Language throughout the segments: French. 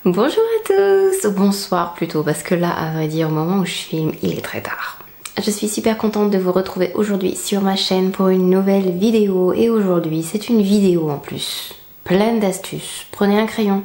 Bonjour à tous, bonsoir plutôt, parce que là, à vrai dire, au moment où je filme, il est très tard. Je suis super contente de vous retrouver aujourd'hui sur ma chaîne pour une nouvelle vidéo. Et aujourd'hui, c'est une vidéo en plus, pleine d'astuces. Prenez un crayon,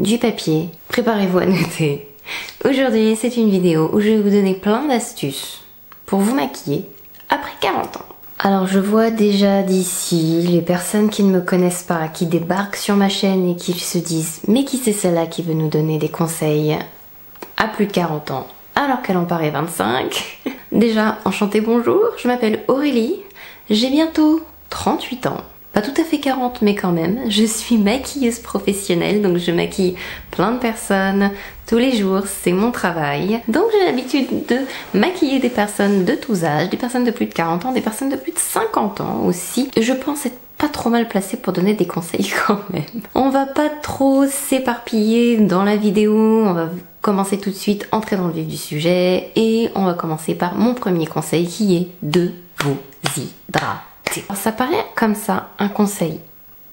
du papier, préparez-vous à noter. Aujourd'hui, c'est une vidéo où je vais vous donner plein d'astuces pour vous maquiller après 40 ans. Alors je vois déjà d'ici les personnes qui ne me connaissent pas, qui débarquent sur ma chaîne et qui se disent « Mais qui c'est celle-là qui veut nous donner des conseils à plus de 40 ans alors qu'elle en paraît 25 ?» Déjà, enchantée, bonjour, je m'appelle Aurélie, j'ai bientôt 38 ans. Pas tout à fait 40 mais quand même, je suis maquilleuse professionnelle, donc je maquille plein de personnes tous les jours, c'est mon travail. Donc j'ai l'habitude de maquiller des personnes de tous âges, des personnes de plus de 40 ans, des personnes de plus de 50 ans aussi. Je pense être pas trop mal placée pour donner des conseils quand même. On va pas trop s'éparpiller dans la vidéo, on va commencer tout de suite, entrer dans le vif du sujet et on va commencer par mon premier conseil qui est de vous hydrater. Alors, ça paraît comme ça un conseil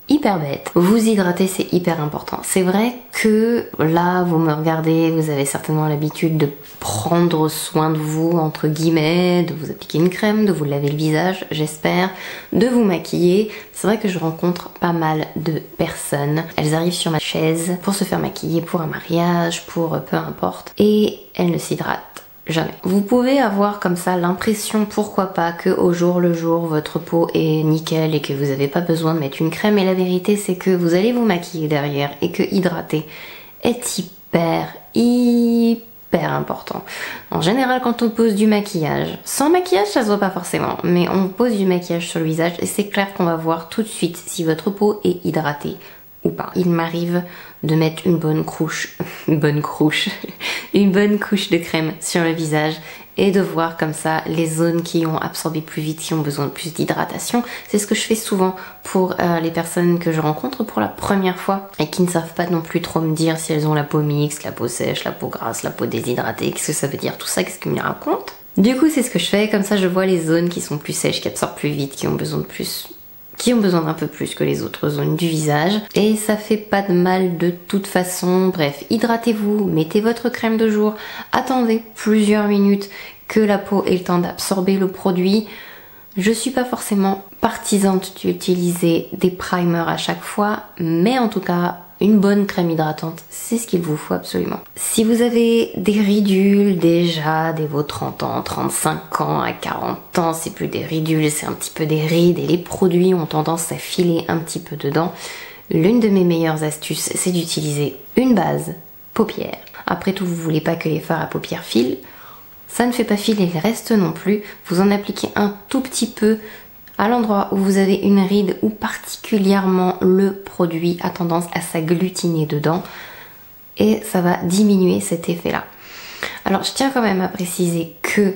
hyper bête. Vous hydrater, c'est hyper important. C'est vrai que là, vous me regardez, vous avez certainement l'habitude de prendre soin de vous, entre guillemets, de vous appliquer une crème, de vous laver le visage, j'espère, de vous maquiller. C'est vrai que je rencontre pas mal de personnes. Elles arrivent sur ma chaise pour se faire maquiller pour un mariage, pour peu importe, et elles ne s'hydratent jamais. Vous pouvez avoir comme ça l'impression, pourquoi pas, que au jour le jour votre peau est nickel et que vous n'avez pas besoin de mettre une crème, et la vérité c'est que vous allez vous maquiller derrière et que hydrater est hyper important. En général, quand on pose du maquillage, sans maquillage ça se voit pas forcément, mais on pose du maquillage sur le visage et c'est clair qu'on va voir tout de suite si votre peau est hydratée ou pas. Il m'arrive de mettre une bonne couche de crème sur le visage et de voir comme ça les zones qui ont absorbé plus vite, qui ont besoin de plus d'hydratation. C'est ce que je fais souvent pour les personnes que je rencontre pour la première fois et qui ne savent pas non plus trop me dire si elles ont la peau mixte, la peau sèche, la peau grasse, la peau déshydratée, qu'est-ce que ça veut dire tout ça, qu'est-ce qu'ils me racontent. Du coup c'est ce que je fais, comme ça je vois les zones qui sont plus sèches, qui absorbent plus vite, qui ont besoin d'un peu plus que les autres zones du visage, et ça fait pas de mal de toute façon. Bref, hydratez-vous, mettez votre crème de jour, attendez plusieurs minutes que la peau ait le temps d'absorber le produit. Je suis pas forcément partisane d'utiliser des primers à chaque fois, mais en tout cas une bonne crème hydratante, c'est ce qu'il vous faut absolument. Si vous avez des ridules déjà dès vos 30 ans, 35 ans, à 40 ans, c'est plus des ridules, c'est un petit peu des rides et les produits ont tendance à filer un petit peu dedans, l'une de mes meilleures astuces, c'est d'utiliser une base paupières. Après tout, vous voulez pas que les fards à paupières filent, ça ne fait pas filer le reste non plus, vous en appliquez un tout petit peu à l'endroit où vous avez une ride ou particulièrement le produit a tendance à s'agglutiner dedans et ça va diminuer cet effet-là. Alors je tiens quand même à préciser que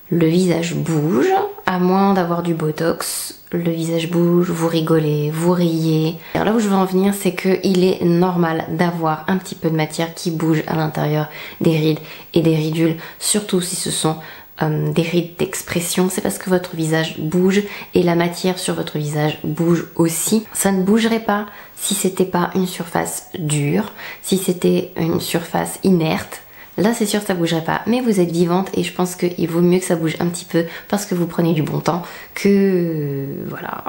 le visage bouge, à moins d'avoir du botox, le visage bouge, vous rigolez, vous riez. Alors là où je veux en venir, c'est qu'il est normal d'avoir un petit peu de matière qui bouge à l'intérieur des rides et des ridules, surtout si ce sont des rides d'expression, c'est parce que votre visage bouge et la matière sur votre visage bouge aussi. Ça ne bougerait pas si c'était pas une surface dure, si c'était une surface inerte. Là c'est sûr ça bougerait pas, mais vous êtes vivante et je pense qu'il vaut mieux que ça bouge un petit peu parce que vous prenez du bon temps que voilà.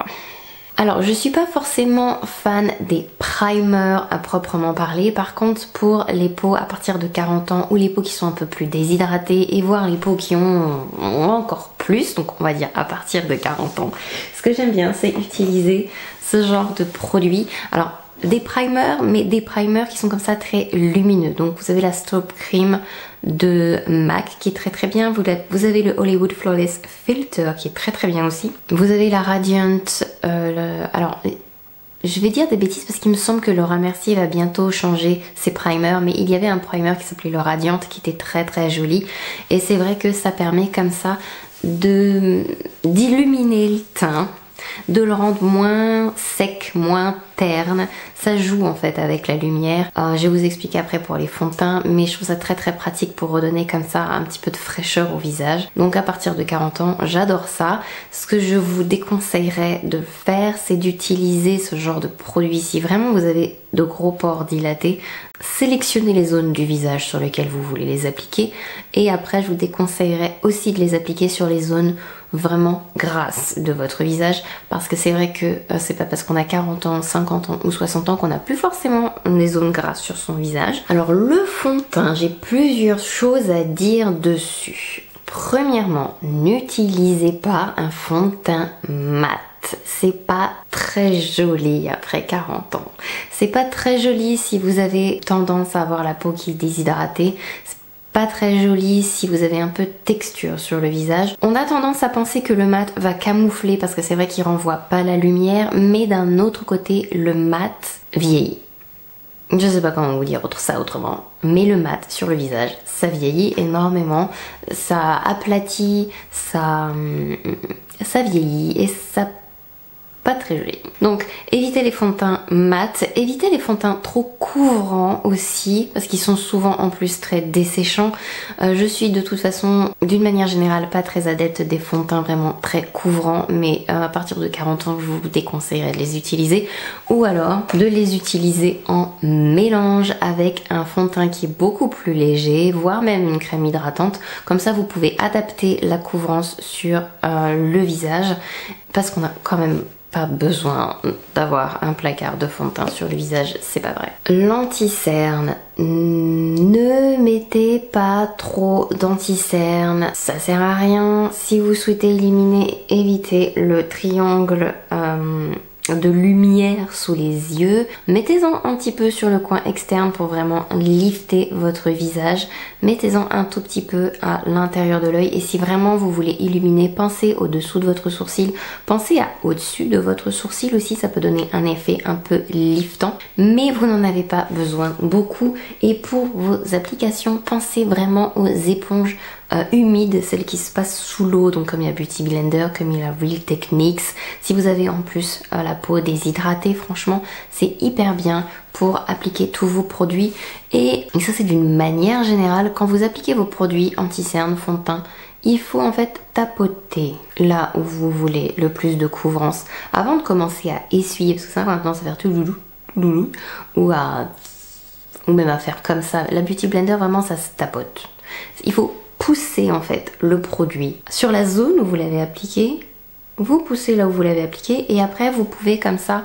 Alors je suis pas forcément fan des primers à proprement parler, par contre pour les peaux à partir de 40 ans ou les peaux qui sont un peu plus déshydratées et voire les peaux qui ont encore plus, donc on va dire à partir de 40 ans, ce que j'aime bien c'est utiliser ce genre de produit. Alors des primers, mais des primers qui sont comme ça très lumineux. Donc vous avez la Stop Cream de MAC qui est très bien, vous avez le Hollywood Flawless Filter qui est très bien aussi, vous avez la Radiant, alors je vais dire des bêtises parce qu'il me semble que Laura Mercier va bientôt changer ses primers, mais il y avait un primer qui s'appelait le Radiant qui était très joli et c'est vrai que ça permet comme ça d'illuminer le teint de le rendre moins sec, moins terne. Ça joue en fait avec la lumière. Je vais vous expliquer après pour les fonds de teint, mais je trouve ça très très pratique pour redonner comme ça un petit peu de fraîcheur au visage. Donc à partir de 40 ans, j'adore ça. Ce que je vous déconseillerais de faire, c'est d'utiliser ce genre de produit. Si vraiment vous avez de gros pores dilatés, sélectionnez les zones du visage sur lesquelles vous voulez les appliquer, et après je vous déconseillerais aussi de les appliquer sur les zones vraiment grasses de votre visage, parce que c'est vrai que c'est pas parce qu'on a 40 ans, 50 ans ou 60 ans qu'on n'a plus forcément des zones grasses sur son visage. Alors le fond de teint, j'ai plusieurs choses à dire dessus. Premièrement, n'utilisez pas un fond de teint mat. C'est pas très joli après 40 ans. C'est pas très joli si vous avez tendance à avoir la peau qui est déshydratée. C'est pas très joli si vous avez un peu de texture sur le visage. On a tendance à penser que le mat va camoufler parce que c'est vrai qu'il renvoie pas la lumière, mais d'un autre côté, le mat vieillit. Je sais pas comment vous dire ça autrement, mais le mat sur le visage, ça vieillit énormément, ça aplatit, ça vieillit et ça pas très joli. Donc évitez les fonds de teint mat, évitez les fonds de teint trop couvrants aussi, parce qu'ils sont souvent en plus très desséchants. Je suis de toute façon, d'une manière générale, pas très adepte des fonds de teint vraiment très couvrants, mais à partir de 40 ans, je vous déconseillerais de les utiliser, ou alors de les utiliser en mélange avec un fond de teint qui est beaucoup plus léger, voire même une crème hydratante. Comme ça, vous pouvez adapter la couvrance sur le visage, parce qu'on a quand même pas besoin d'avoir un placard de fond de teint sur le visage, c'est pas vrai. L'anti-cerne, ne mettez pas trop d'anti-cerne, ça sert à rien. Si vous souhaitez éliminer, évitez le triangle de lumière sous les yeux. Mettez-en un petit peu sur le coin externe pour vraiment lifter votre visage. Mettez-en un tout petit peu à l'intérieur de l'œil. Et si vraiment vous voulez illuminer, pensez au-dessous de votre sourcil. Pensez à au-dessus de votre sourcil aussi, ça peut donner un effet un peu liftant. Mais vous n'en avez pas besoin beaucoup. Et pour vos applications, pensez vraiment aux éponges humides, celles qui se passent sous l'eau, donc comme il y a Beauty Blender, comme il y a Real Techniques. Si vous avez en plus la peau déshydratée, franchement c'est hyper bien pour appliquer tous vos produits. Et ça c'est d'une manière générale, quand vous appliquez vos produits anti-cerne, fond de teint, il faut en fait tapoter là où vous voulez le plus de couvrance avant de commencer à essuyer, parce que ça maintenant ça va faire tout loulou, ou même à faire comme ça. La Beauty Blender vraiment ça se tapote. Il faut pousser en fait le produit sur la zone où vous l'avez appliqué, vous poussez là où vous l'avez appliqué, et après vous pouvez comme ça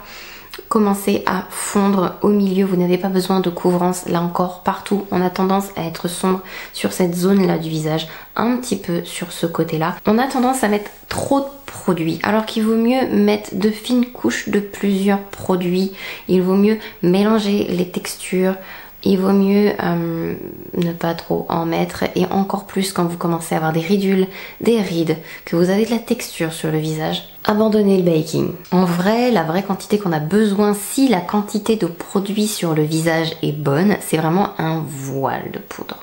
commencer à fondre au milieu. Vous n'avez pas besoin de couvrance là encore partout. On a tendance à être sombre sur cette zone là du visage, un petit peu sur ce côté là. On a tendance à mettre trop de produits, alors qu'il vaut mieux mettre de fines couches de plusieurs produits. Il vaut mieux mélanger les textures. Il vaut mieux ne pas trop en mettre, et encore plus quand vous commencez à avoir des ridules, des rides, que vous avez de la texture sur le visage. Abandonnez le baking. En vrai, la vraie quantité qu'on a besoin, si la quantité de produit sur le visage est bonne, c'est vraiment un voile de poudre.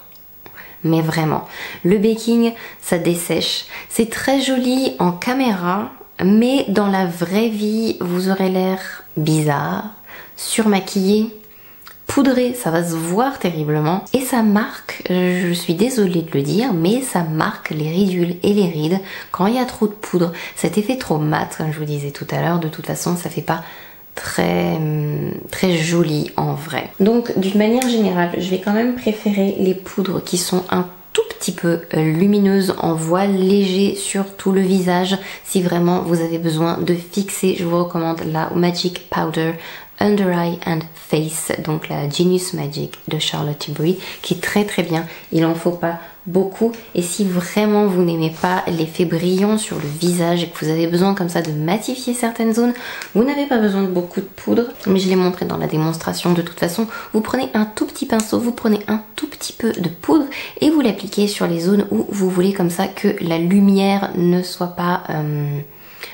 Mais vraiment, le baking, ça dessèche. C'est très joli en caméra, mais dans la vraie vie, vous aurez l'air bizarre, surmaquillé, poudré, ça va se voir terriblement, et ça marque, je suis désolée de le dire, mais ça marque les ridules et les rides quand il y a trop de poudre. Cet effet trop mat, comme je vous disais tout à l'heure, de toute façon ça fait pas très joli en vrai. Donc d'une manière générale, je vais quand même préférer les poudres qui sont un tout petit peu lumineuses, en voile léger sur tout le visage. Si vraiment vous avez besoin de fixer, je vous recommande la Magic Powder Under Eye and Face, donc la Genius Magic de Charlotte Tilbury, qui est très très bien. Il en faut pas beaucoup, et si vraiment vous n'aimez pas l'effet brillant sur le visage et que vous avez besoin comme ça de matifier certaines zones, vous n'avez pas besoin de beaucoup de poudre, mais je l'ai montré dans la démonstration de toute façon. Vous prenez un tout petit pinceau, vous prenez un tout petit peu de poudre et vous l'appliquez sur les zones où vous voulez comme ça que la lumière ne soit pas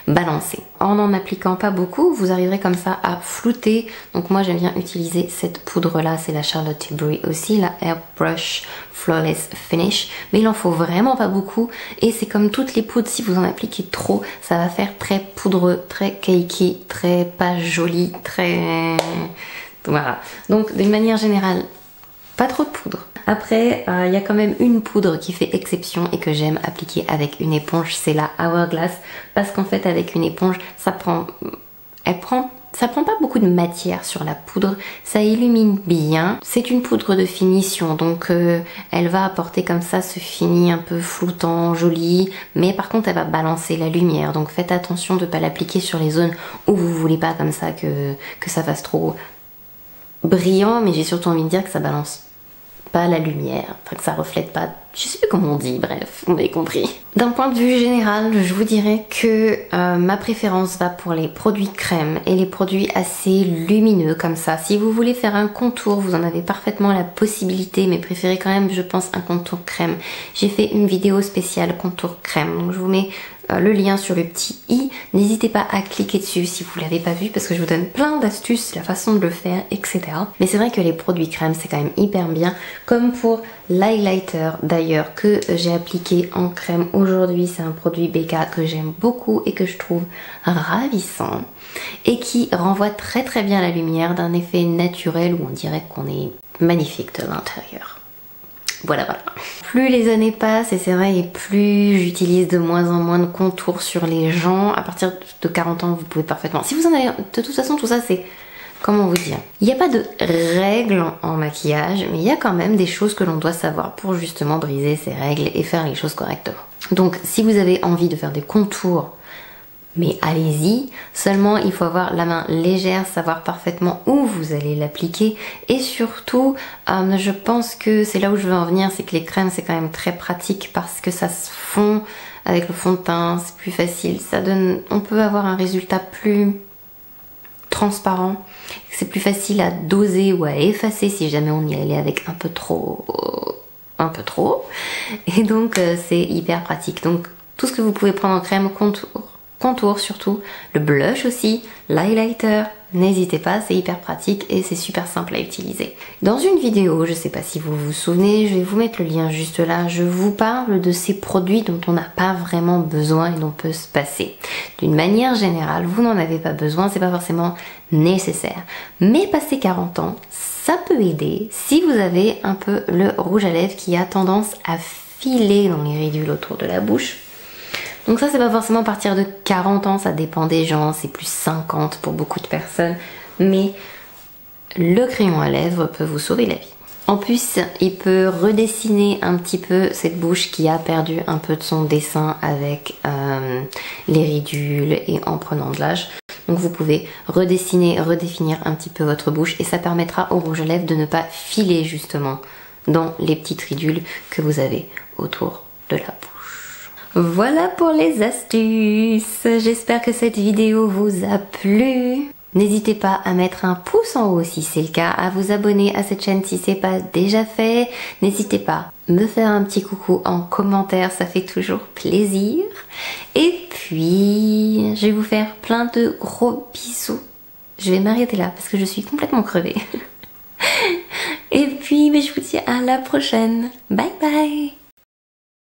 balancer. En appliquant pas beaucoup, vous arriverez comme ça à flouter. Donc moi j'aime bien utiliser cette poudre là, c'est la Charlotte Tilbury aussi, la Airbrush Flawless Finish, mais il en faut vraiment pas beaucoup et c'est comme toutes les poudres, si vous en appliquez trop, ça va faire très poudreux, très cakey, très pas joli, très... Voilà. Donc d'une manière générale, pas trop de poudre. Après, il y a quand même une poudre qui fait exception et que j'aime appliquer avec une éponge, c'est la Hourglass, parce qu'en fait avec une éponge, ça prend pas beaucoup de matière sur la poudre, ça illumine bien. C'est une poudre de finition, donc elle va apporter comme ça ce fini un peu floutant, joli, mais par contre elle va balancer la lumière, donc faites attention de ne pas l'appliquer sur les zones où vous voulez pas comme ça que ça fasse trop brillant, mais j'ai surtout envie de dire que ça balance pas la lumière, enfin que ça reflète pas, je sais plus comment on dit, bref, vous m'avez compris. D'un point de vue général, je vous dirais que ma préférence va pour les produits crème et les produits assez lumineux comme ça. Si vous voulez faire un contour, vous en avez parfaitement la possibilité, mais préférez quand même, je pense, un contour crème. J'ai fait une vidéo spéciale contour crème, donc je vous mets le lien sur le petit i. N'hésitez pas à cliquer dessus si vous l'avez pas vu parce que je vous donne plein d'astuces, la façon de le faire, etc. Mais c'est vrai que les produits crème c'est quand même hyper bien, comme pour l'highlighter d'ailleurs que j'ai appliqué en crème aujourd'hui. C'est un produit BK que j'aime beaucoup et que je trouve ravissant et qui renvoie très très bien la lumière, d'un effet naturel où on dirait qu'on est magnifique de l'intérieur. Voilà. Plus les années passent, et c'est vrai, et plus j'utilise de moins en moins de contours sur les gens. À partir de 40 ans, vous pouvez parfaitement... Si vous en avez... De toute façon, tout ça, c'est... Comment vous dire? Il n'y a pas de règles en maquillage, mais il y a quand même des choses que l'on doit savoir pour justement briser ces règles et faire les choses correctement. Donc, si vous avez envie de faire des contours, mais allez-y, seulement il faut avoir la main légère, savoir parfaitement où vous allez l'appliquer et surtout, je pense que c'est là où je veux en venir, c'est que les crèmes c'est quand même très pratique parce que ça se fond avec le fond de teint, c'est plus facile, ça donne, on peut avoir un résultat plus transparent, c'est plus facile à doser ou à effacer si jamais on y allait avec un peu trop, et donc c'est hyper pratique. Donc tout ce que vous pouvez prendre en crème, contour surtout, le blush aussi, l'highlighter, n'hésitez pas, c'est hyper pratique et c'est super simple à utiliser. Dans une vidéo, je sais pas si vous vous souvenez, je vais vous mettre le lien juste là, je vous parle de ces produits dont on n'a pas vraiment besoin et dont on peut se passer. D'une manière générale, vous n'en avez pas besoin, c'est pas forcément nécessaire. Mais passé 40 ans, ça peut aider si vous avez un peu le rouge à lèvres qui a tendance à filer dans les ridules autour de la bouche. Donc ça c'est pas forcément à partir de 40 ans, ça dépend des gens, c'est plus 50 pour beaucoup de personnes, mais le crayon à lèvres peut vous sauver la vie. En plus, il peut redessiner un petit peu cette bouche qui a perdu un peu de son dessin avec les ridules et en prenant de l'âge. Donc vous pouvez redessiner, redéfinir un petit peu votre bouche et ça permettra au rouge à lèvres de ne pas filer justement dans les petites ridules que vous avez autour de la bouche. Voilà pour les astuces, j'espère que cette vidéo vous a plu. N'hésitez pas à mettre un pouce en haut si c'est le cas, à vous abonner à cette chaîne si c'est pas déjà fait. N'hésitez pas à me faire un petit coucou en commentaire, ça fait toujours plaisir. Et puis, je vais vous faire plein de gros bisous. Je vais m'arrêter là parce que je suis complètement crevée. Et puis, je vous dis à la prochaine. Bye bye!